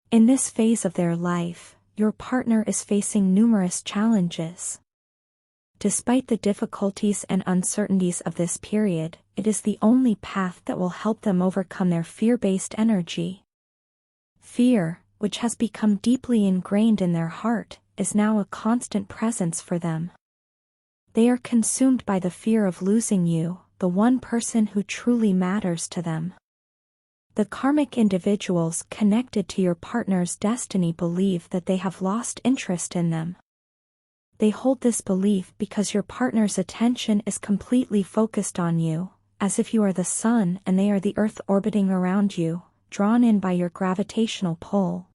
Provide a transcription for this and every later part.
In this phase of their life, your partner is facing numerous challenges. Despite the difficulties and uncertainties of this period, it is the only path that will help them overcome their fear-based energy. Fear, which has become deeply ingrained in their heart, is now a constant presence for them. They are consumed by the fear of losing you, the one person who truly matters to them. The karmic individuals connected to your partner's destiny believe that they have lost interest in them. They hold this belief because your partner's attention is completely focused on you, as if you are the sun and they are the earth orbiting around you, drawn in by your gravitational pull.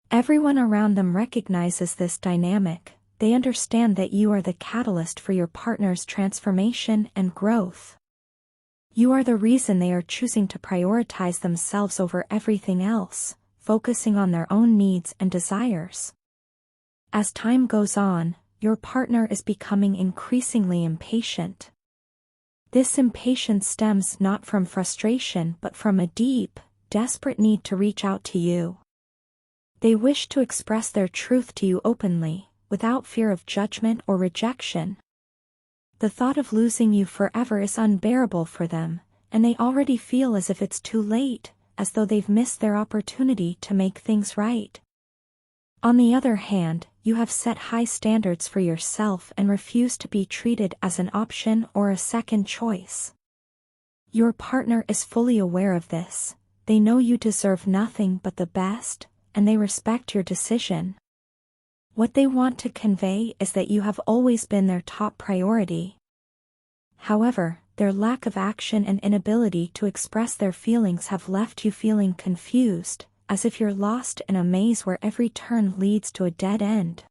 Everyone around them recognizes this dynamic. They understand that you are the catalyst for your partner's transformation and growth. You are the reason they are choosing to prioritize themselves over everything else, focusing on their own needs and desires. As time goes on, your partner is becoming increasingly impatient. This impatience stems not from frustration but from a deep, desperate need to reach out to you. They wish to express their truth to you openly, without fear of judgment or rejection. The thought of losing you forever is unbearable for them, and they already feel as if it's too late, as though they've missed their opportunity to make things right. On the other hand, you have set high standards for yourself and refuse to be treated as an option or a second choice. Your partner is fully aware of this. They know you deserve nothing but the best, and they respect your decision. What they want to convey is that you have always been their top priority. However, their lack of action and inability to express their feelings have left you feeling confused, as if you're lost in a maze where every turn leads to a dead end.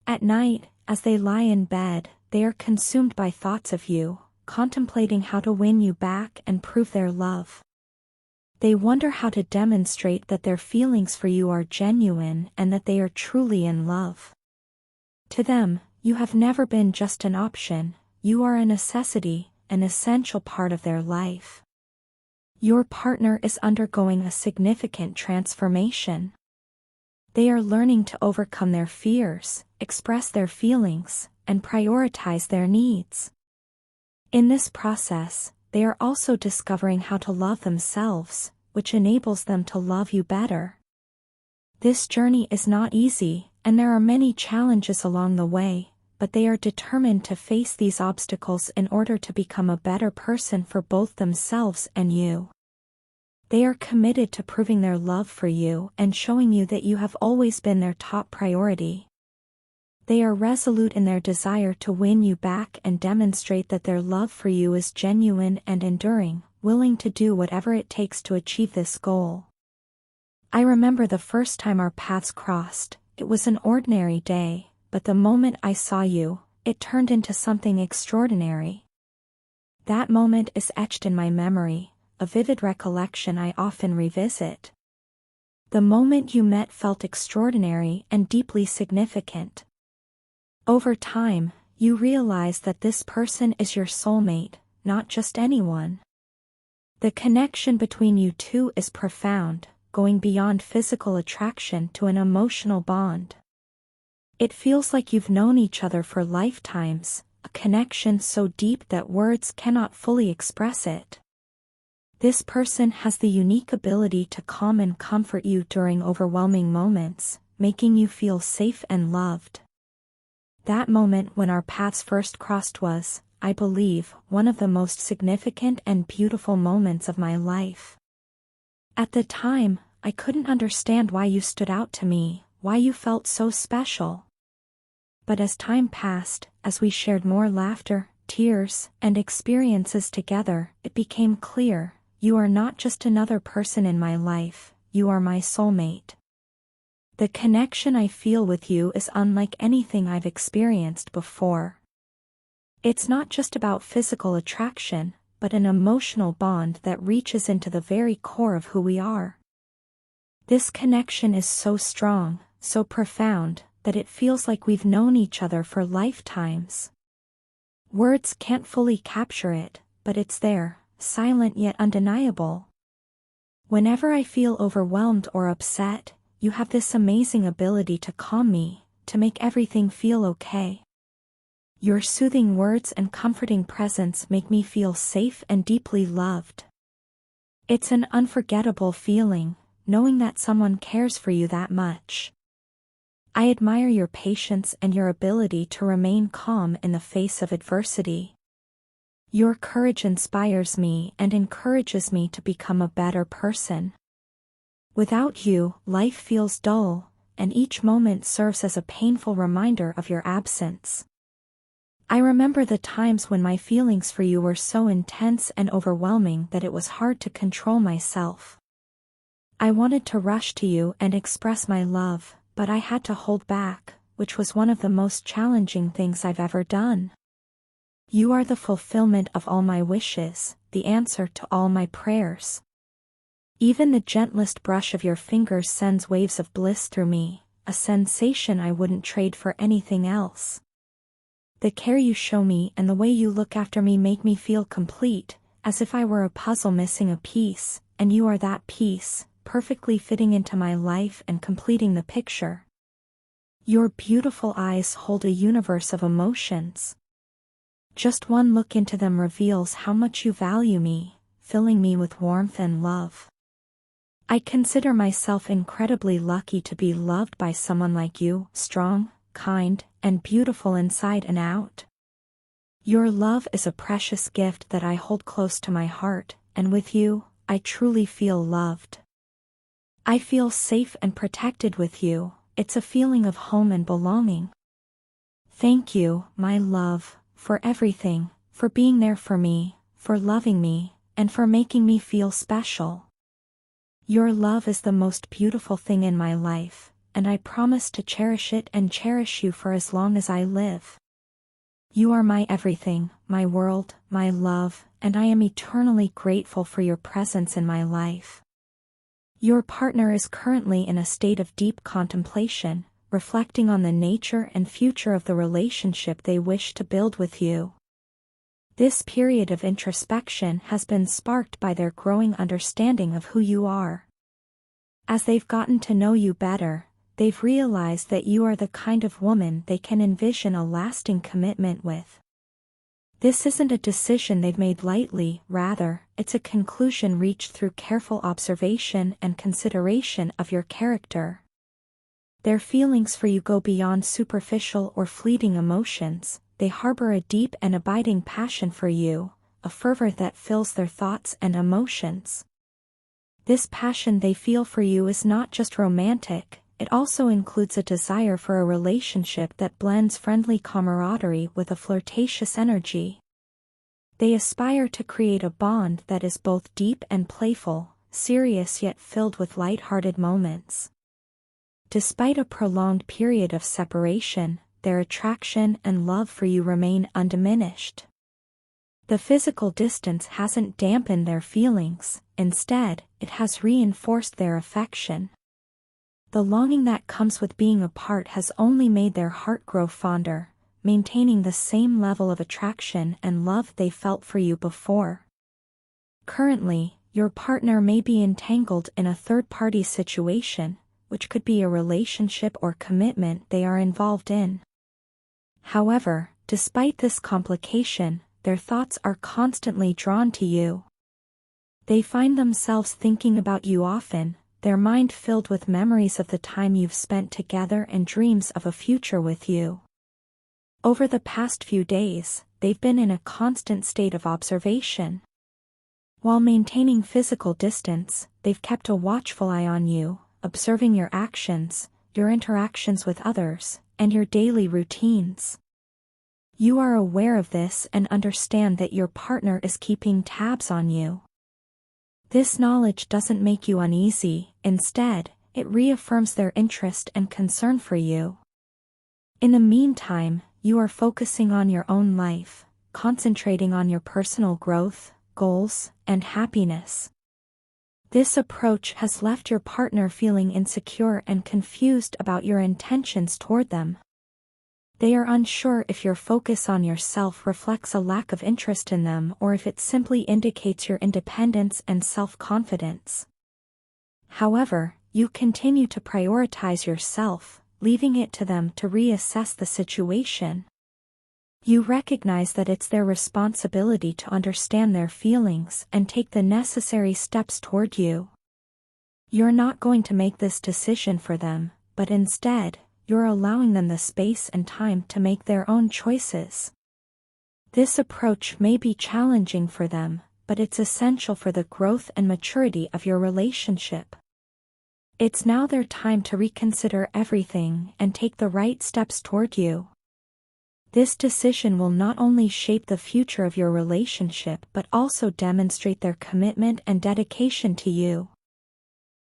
At night, as they lie in bed, they are consumed by thoughts of you, contemplating how to win you back and prove their love. They wonder how to demonstrate that their feelings for you are genuine and that they are truly in love. To them, you have never been just an option, you are a necessity, an essential part of their life. Your partner is undergoing a significant transformation. They are learning to overcome their fears, express their feelings, and prioritize their needs. In this process, they are also discovering how to love themselves, which enables them to love you better. This journey is not easy, and there are many challenges along the way, but they are determined to face these obstacles in order to become a better person for both themselves and you. They are committed to proving their love for you and showing you that you have always been their top priority. They are resolute in their desire to win you back and demonstrate that their love for you is genuine and enduring, willing to do whatever it takes to achieve this goal. I remember the first time our paths crossed. It was an ordinary day, but the moment I saw you, it turned into something extraordinary. That moment is etched in my memory, a vivid recollection I often revisit. The moment you met felt extraordinary and deeply significant. Over time, you realize that this person is your soulmate, not just anyone. The connection between you two is profound, going beyond physical attraction to an emotional bond. It feels like you've known each other for lifetimes, a connection so deep that words cannot fully express it. This person has the unique ability to calm and comfort you during overwhelming moments, making you feel safe and loved. That moment when our paths first crossed was, I believe, one of the most significant and beautiful moments of my life. At the time, I couldn't understand why you stood out to me, why you felt so special. But as time passed, as we shared more laughter, tears, and experiences together, it became clear, you are not just another person in my life, you are my soulmate. The connection I feel with you is unlike anything I've experienced before. It's not just about physical attraction, but an emotional bond that reaches into the very core of who we are. This connection is so strong, so profound, that it feels like we've known each other for lifetimes. Words can't fully capture it, but it's there, silent yet undeniable. Whenever I feel overwhelmed or upset, you have this amazing ability to calm me, to make everything feel okay. Your soothing words and comforting presence make me feel safe and deeply loved. It's an unforgettable feeling, knowing that someone cares for you that much. I admire your patience and your ability to remain calm in the face of adversity. Your courage inspires me and encourages me to become a better person. Without you, life feels dull, and each moment serves as a painful reminder of your absence. I remember the times when my feelings for you were so intense and overwhelming that it was hard to control myself. I wanted to rush to you and express my love, but I had to hold back, which was one of the most challenging things I've ever done. You are the fulfillment of all my wishes, the answer to all my prayers. Even the gentlest brush of your fingers sends waves of bliss through me, a sensation I wouldn't trade for anything else. The care you show me and the way you look after me make me feel complete, as if I were a puzzle missing a piece, and you are that piece, perfectly fitting into my life and completing the picture. Your beautiful eyes hold a universe of emotions. Just one look into them reveals how much you value me, filling me with warmth and love. I consider myself incredibly lucky to be loved by someone like you, strong, kind, and beautiful inside and out. Your love is a precious gift that I hold close to my heart, and with you, I truly feel loved. I feel safe and protected with you. It's a feeling of home and belonging. Thank you, my love, for everything, for being there for me, for loving me, and for making me feel special. Your love is the most beautiful thing in my life, and I promise to cherish it and cherish you for as long as I live. You are my everything, my world, my love, and I am eternally grateful for your presence in my life. Your partner is currently in a state of deep contemplation, reflecting on the nature and future of the relationship they wish to build with you. This period of introspection has been sparked by their growing understanding of who you are. As they've gotten to know you better, they've realized that you are the kind of woman they can envision a lasting commitment with. This isn't a decision they've made lightly, rather, it's a conclusion reached through careful observation and consideration of your character. Their feelings for you go beyond superficial or fleeting emotions. They harbor a deep and abiding passion for you, a fervor that fills their thoughts and emotions. This passion they feel for you is not just romantic, it also includes a desire for a relationship that blends friendly camaraderie with a flirtatious energy. They aspire to create a bond that is both deep and playful, serious yet filled with light-hearted moments. Despite a prolonged period of separation, their attraction and love for you remain undiminished. The physical distance hasn't dampened their feelings, instead, it has reinforced their affection. The longing that comes with being apart has only made their heart grow fonder, maintaining the same level of attraction and love they felt for you before. Currently, your partner may be entangled in a third-party situation, which could be a relationship or commitment they are involved in. However, despite this complication, their thoughts are constantly drawn to you. They find themselves thinking about you often, their mind filled with memories of the time you've spent together and dreams of a future with you. Over the past few days, they've been in a constant state of observation. While maintaining physical distance, they've kept a watchful eye on you, observing your actions, your interactions with others, and your daily routines. You are aware of this and understand that your partner is keeping tabs on you. This knowledge doesn't make you uneasy, instead, it reaffirms their interest and concern for you. In the meantime, you are focusing on your own life, concentrating on your personal growth, goals, and happiness. This approach has left your partner feeling insecure and confused about your intentions toward them. They are unsure if your focus on yourself reflects a lack of interest in them or if it simply indicates your independence and self-confidence. However, you continue to prioritize yourself, leaving it to them to reassess the situation. You recognize that it's their responsibility to understand their feelings and take the necessary steps toward you. You're not going to make this decision for them, but instead, you're allowing them the space and time to make their own choices. This approach may be challenging for them, but it's essential for the growth and maturity of your relationship. It's now their time to reconsider everything and take the right steps toward you. This decision will not only shape the future of your relationship but also demonstrate their commitment and dedication to you.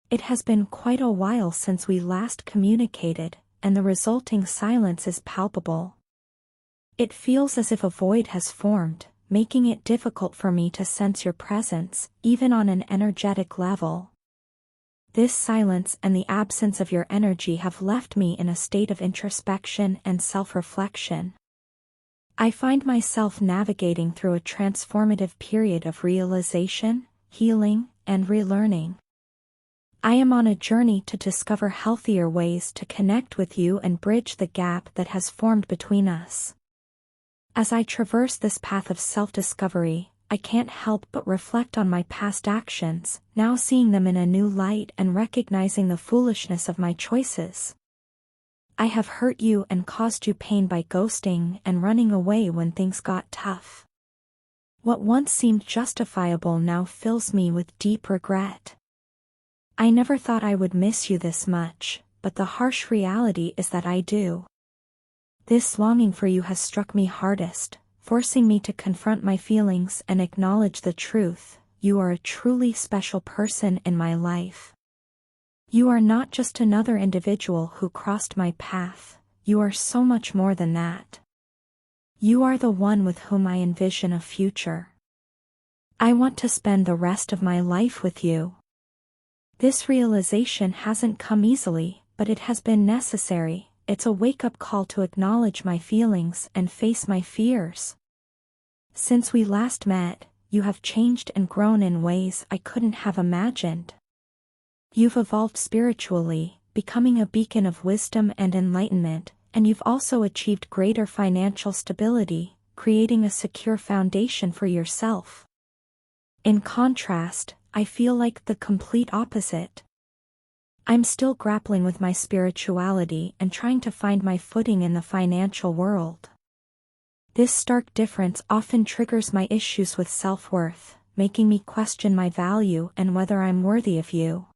It has been quite a while since we last communicated, and the resulting silence is palpable. It feels as if a void has formed, making it difficult for me to sense your presence, even on an energetic level. This silence and the absence of your energy have left me in a state of introspection and self-reflection. I find myself navigating through a transformative period of realization, healing, and relearning. I am on a journey to discover healthier ways to connect with you and bridge the gap that has formed between us. As I traverse this path of self-discovery, I can't help but reflect on my past actions, now seeing them in a new light and recognizing the foolishness of my choices. I have hurt you and caused you pain by ghosting and running away when things got tough. What once seemed justifiable now fills me with deep regret. I never thought I would miss you this much, but the harsh reality is that I do. This longing for you has struck me hardest, forcing me to confront my feelings and acknowledge the truth. You are a truly special person in my life. You are not just another individual who crossed my path, you are so much more than that. You are the one with whom I envision a future. I want to spend the rest of my life with you. This realization hasn't come easily, but it has been necessary. It's a wake-up call to acknowledge my feelings and face my fears. Since we last met, you have changed and grown in ways I couldn't have imagined. You've evolved spiritually, becoming a beacon of wisdom and enlightenment, and you've also achieved greater financial stability, creating a secure foundation for yourself. In contrast, I feel like the complete opposite. I'm still grappling with my spirituality and trying to find my footing in the financial world. This stark difference often triggers my issues with self-worth, making me question my value and whether I'm worthy of you.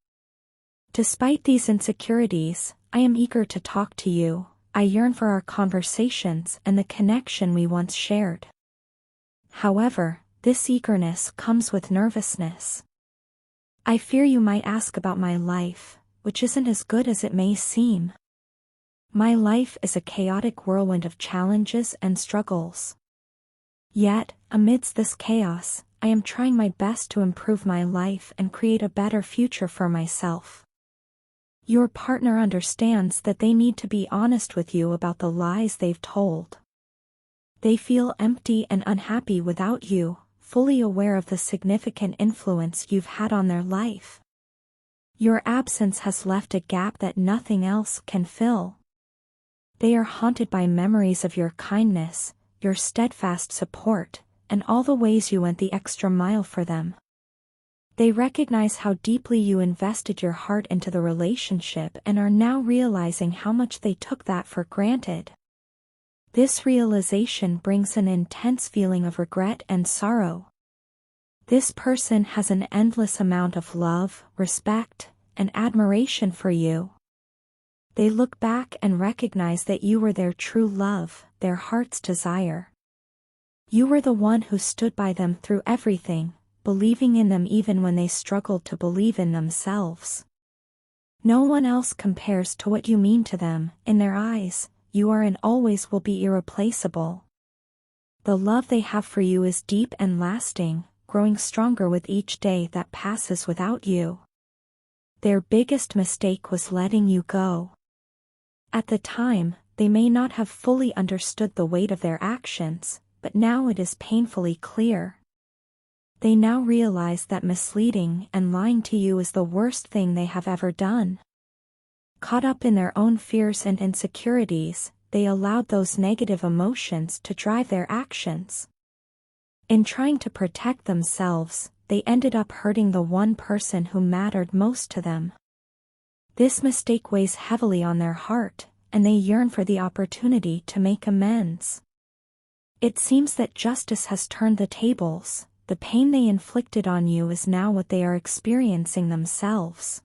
Despite these insecurities, I am eager to talk to you. I yearn for our conversations and the connection we once shared. However, this eagerness comes with nervousness. I fear you might ask about my life, which isn't as good as it may seem. My life is a chaotic whirlwind of challenges and struggles. Yet, amidst this chaos, I am trying my best to improve my life and create a better future for myself. Your partner understands that they need to be honest with you about the lies they've told. They feel empty and unhappy without you, fully aware of the significant influence you've had on their life. Your absence has left a gap that nothing else can fill. They are haunted by memories of your kindness, your steadfast support, and all the ways you went the extra mile for them. They recognize how deeply you invested your heart into the relationship and are now realizing how much they took that for granted. This realization brings an intense feeling of regret and sorrow. This person has an endless amount of love, respect, and admiration for you. They look back and recognize that you were their true love, their heart's desire. You were the one who stood by them through everything, believing in them even when they struggled to believe in themselves. No one else compares to what you mean to them. In their eyes, you are and always will be irreplaceable. The love they have for you is deep and lasting, growing stronger with each day that passes without you. Their biggest mistake was letting you go. At the time, they may not have fully understood the weight of their actions, but now it is painfully clear. They now realize that misleading and lying to you is the worst thing they have ever done. Caught up in their own fears and insecurities, they allowed those negative emotions to drive their actions. In trying to protect themselves, they ended up hurting the one person who mattered most to them. This mistake weighs heavily on their heart, and they yearn for the opportunity to make amends. It seems that justice has turned the tables. The pain they inflicted on you is now what they are experiencing themselves.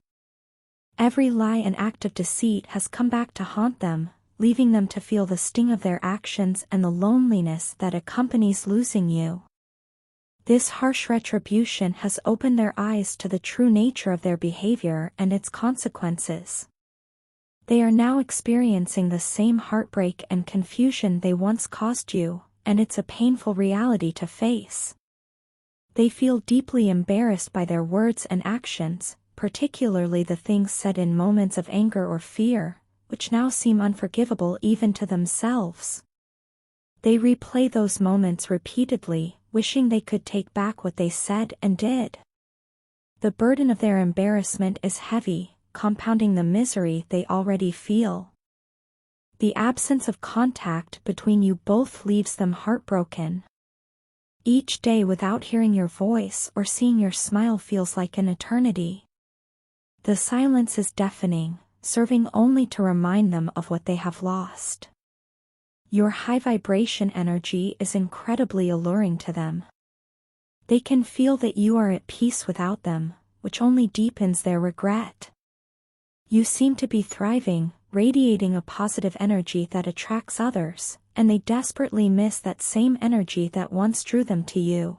Every lie and act of deceit has come back to haunt them, leaving them to feel the sting of their actions and the loneliness that accompanies losing you. This harsh retribution has opened their eyes to the true nature of their behavior and its consequences. They are now experiencing the same heartbreak and confusion they once caused you, and it's a painful reality to face. They feel deeply embarrassed by their words and actions, particularly the things said in moments of anger or fear, which now seem unforgivable even to themselves. They replay those moments repeatedly, wishing they could take back what they said and did. The burden of their embarrassment is heavy, compounding the misery they already feel. The absence of contact between you both leaves them heartbroken. Each day without hearing your voice or seeing your smile feels like an eternity. The silence is deafening, serving only to remind them of what they have lost. Your high vibration energy is incredibly alluring to them. They can feel that you are at peace without them, which only deepens their regret. You seem to be thriving, radiating a positive energy that attracts others, and they desperately miss that same energy that once drew them to you.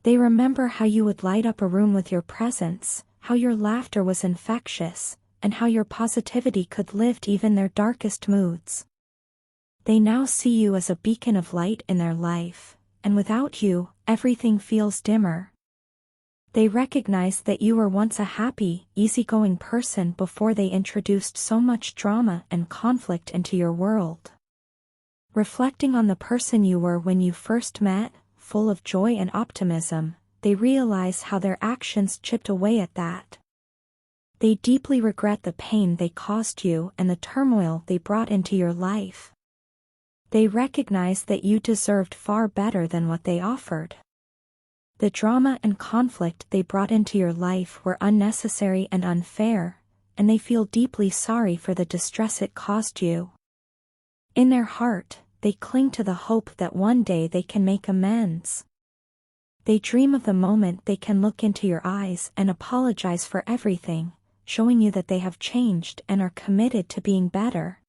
They remember how you would light up a room with your presence, how your laughter was infectious, and how your positivity could lift even their darkest moods. They now see you as a beacon of light in their life, and without you, everything feels dimmer. They recognize that you were once a happy, easygoing person before they introduced so much drama and conflict into your world. Reflecting on the person you were when you first met, full of joy and optimism, they realize how their actions chipped away at that. They deeply regret the pain they caused you and the turmoil they brought into your life. They recognize that you deserved far better than what they offered. The drama and conflict they brought into your life were unnecessary and unfair, and they feel deeply sorry for the distress it caused you. In their heart, they cling to the hope that one day they can make amends. They dream of the moment they can look into your eyes and apologize for everything, showing you that they have changed and are committed to being better.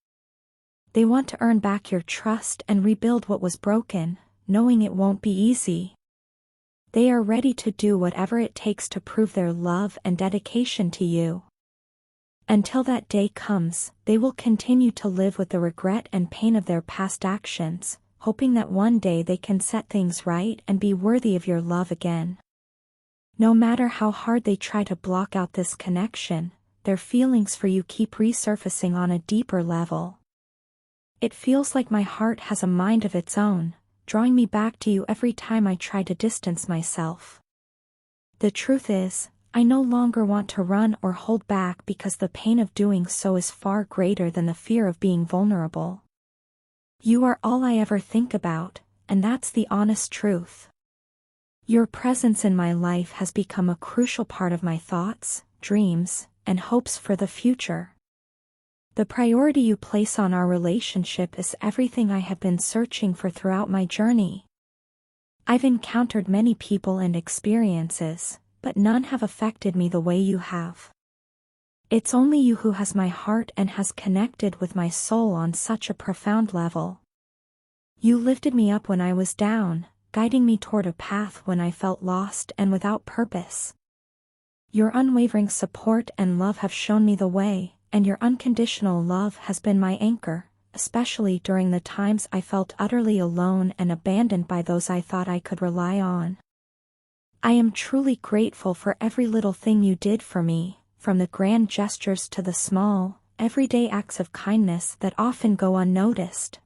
They want to earn back your trust and rebuild what was broken, knowing it won't be easy. They are ready to do whatever it takes to prove their love and dedication to you. Until that day comes, they will continue to live with the regret and pain of their past actions, hoping that one day they can set things right and be worthy of your love again. No matter how hard they try to block out this connection, their feelings for you keep resurfacing on a deeper level. It feels like my heart has a mind of its own, drawing me back to you every time I try to distance myself. The truth is, I no longer want to run or hold back because the pain of doing so is far greater than the fear of being vulnerable. You are all I ever think about, and that's the honest truth. Your presence in my life has become a crucial part of my thoughts, dreams, and hopes for the future. The priority you place on our relationship is everything I have been searching for throughout my journey. I've encountered many people and experiences, but none have affected me the way you have. It's only you who has my heart and has connected with my soul on such a profound level. You lifted me up when I was down, guiding me toward a path when I felt lost and without purpose. Your unwavering support and love have shown me the way, and your unconditional love has been my anchor, especially during the times I felt utterly alone and abandoned by those I thought I could rely on. I am truly grateful for every little thing you did for me, from the grand gestures to the small, everyday acts of kindness that often go unnoticed.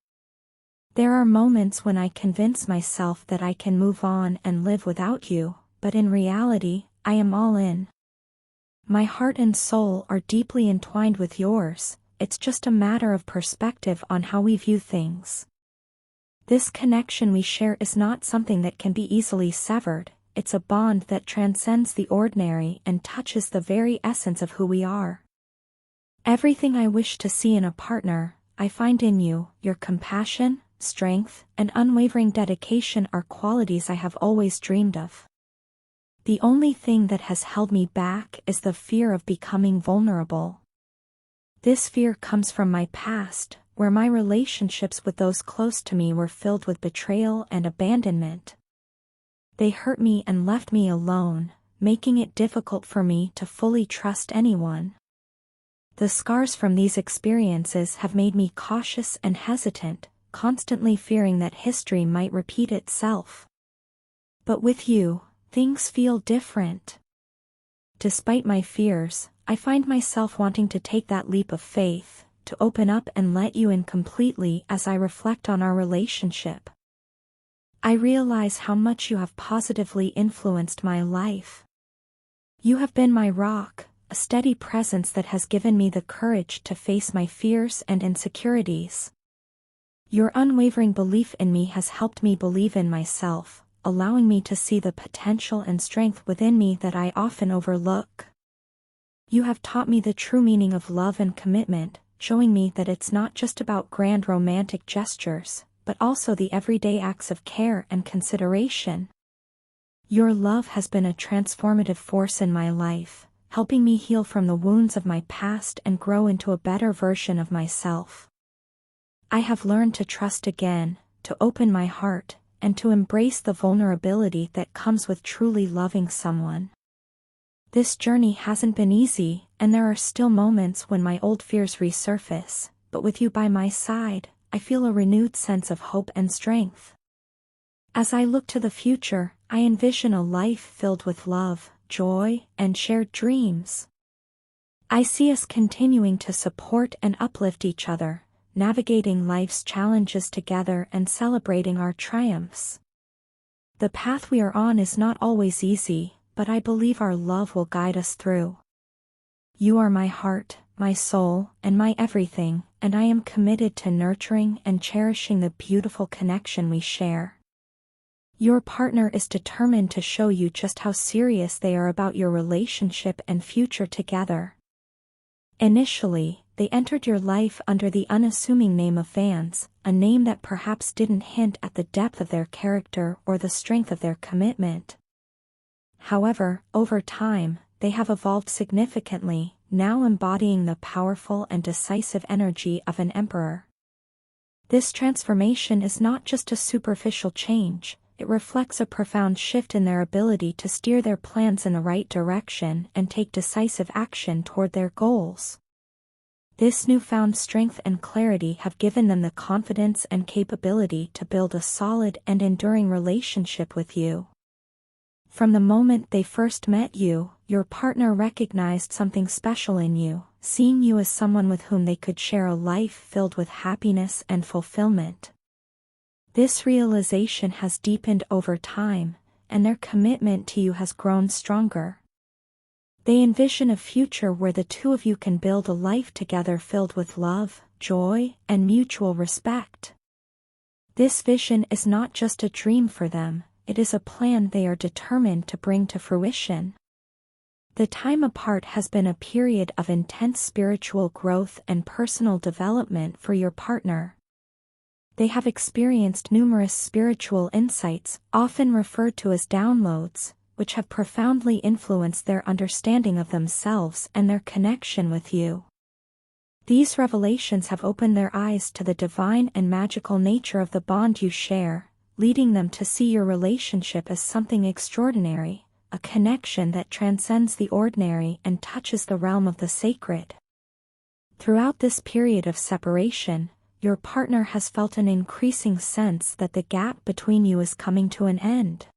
There are moments when I convince myself that I can move on and live without you, but in reality, I am all in. My heart and soul are deeply entwined with yours, it's just a matter of perspective on how we view things. This connection we share is not something that can be easily severed, it's a bond that transcends the ordinary and touches the very essence of who we are. Everything I wish to see in a partner, I find in you. Your compassion, strength, and unwavering dedication are qualities I have always dreamed of. The only thing that has held me back is the fear of becoming vulnerable. This fear comes from my past, where my relationships with those close to me were filled with betrayal and abandonment. They hurt me and left me alone, making it difficult for me to fully trust anyone. The scars from these experiences have made me cautious and hesitant, constantly fearing that history might repeat itself. But with you, things feel different. Despite my fears, I find myself wanting to take that leap of faith, to open up and let you in completely as I reflect on our relationship. I realize how much you have positively influenced my life. You have been my rock, a steady presence that has given me the courage to face my fears and insecurities. Your unwavering belief in me has helped me believe in myself, allowing me to see the potential and strength within me that I often overlook. You have taught me the true meaning of love and commitment, showing me that it's not just about grand romantic gestures, but also the everyday acts of care and consideration. Your love has been a transformative force in my life, helping me heal from the wounds of my past and grow into a better version of myself. I have learned to trust again, to open my heart, and to embrace the vulnerability that comes with truly loving someone. This journey hasn't been easy, and there are still moments when my old fears resurface, but with you by my side, I feel a renewed sense of hope and strength. As I look to the future, I envision a life filled with love, joy, and shared dreams. I see us continuing to support and uplift each other, navigating life's challenges together and celebrating our triumphs. The path we are on is not always easy, but I believe our love will guide us through. You are my heart, my soul, and my everything, and I am committed to nurturing and cherishing the beautiful connection we share. Your partner is determined to show you just how serious they are about your relationship and future together. Initially, they entered your life under the unassuming name of Vans, a name that perhaps didn't hint at the depth of their character or the strength of their commitment. However, over time, they have evolved significantly, now embodying the powerful and decisive energy of an emperor. This transformation is not just a superficial change, it reflects a profound shift in their ability to steer their plans in the right direction and take decisive action toward their goals. This newfound strength and clarity have given them the confidence and capability to build a solid and enduring relationship with you. From the moment they first met you, your partner recognized something special in you, seeing you as someone with whom they could share a life filled with happiness and fulfillment. This realization has deepened over time, and their commitment to you has grown stronger. They envision a future where the two of you can build a life together filled with love, joy, and mutual respect. This vision is not just a dream for them, it is a plan they are determined to bring to fruition. The time apart has been a period of intense spiritual growth and personal development for your partner. They have experienced numerous spiritual insights, often referred to as downloads, which have profoundly influenced their understanding of themselves and their connection with you. These revelations have opened their eyes to the divine and magical nature of the bond you share, leading them to see your relationship as something extraordinary, a connection that transcends the ordinary and touches the realm of the sacred. Throughout this period of separation, your partner has felt an increasing sense that the gap between you is coming to an end.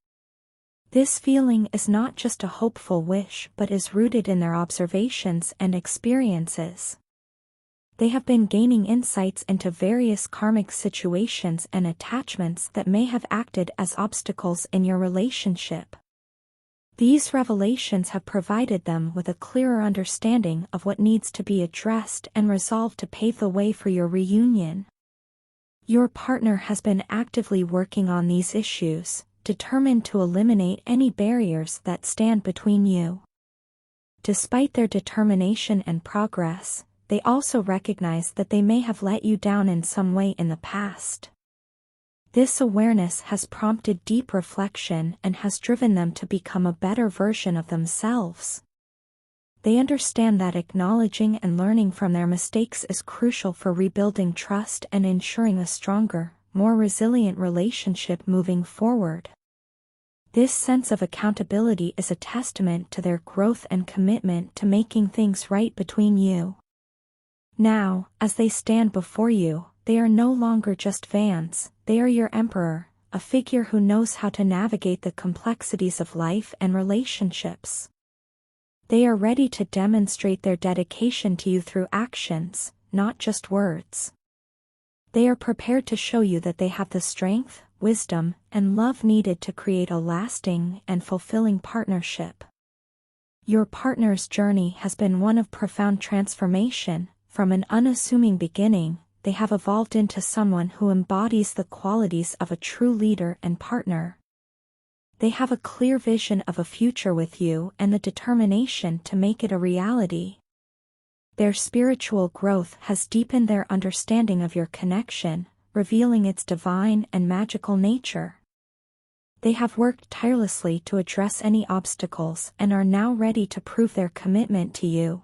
This feeling is not just a hopeful wish but is rooted in their observations and experiences. They have been gaining insights into various karmic situations and attachments that may have acted as obstacles in your relationship. These revelations have provided them with a clearer understanding of what needs to be addressed and resolved to pave the way for your reunion. Your partner has been actively working on these issues, determined to eliminate any barriers that stand between you. Despite their determination and progress, they also recognize that they may have let you down in some way in the past. This awareness has prompted deep reflection and has driven them to become a better version of themselves. They understand that acknowledging and learning from their mistakes is crucial for rebuilding trust and ensuring a stronger, more resilient relationship moving forward. This sense of accountability is a testament to their growth and commitment to making things right between you. Now, as they stand before you, they are no longer just fans, they are your emperor, a figure who knows how to navigate the complexities of life and relationships. They are ready to demonstrate their dedication to you through actions, not just words. They are prepared to show you that they have the strength, wisdom, and love needed to create a lasting and fulfilling partnership. Your partner's journey has been one of profound transformation. From an unassuming beginning, they have evolved into someone who embodies the qualities of a true leader and partner. They have a clear vision of a future with you and the determination to make it a reality. Their spiritual growth has deepened their understanding of your connection, revealing its divine and magical nature. They have worked tirelessly to address any obstacles and are now ready to prove their commitment to you.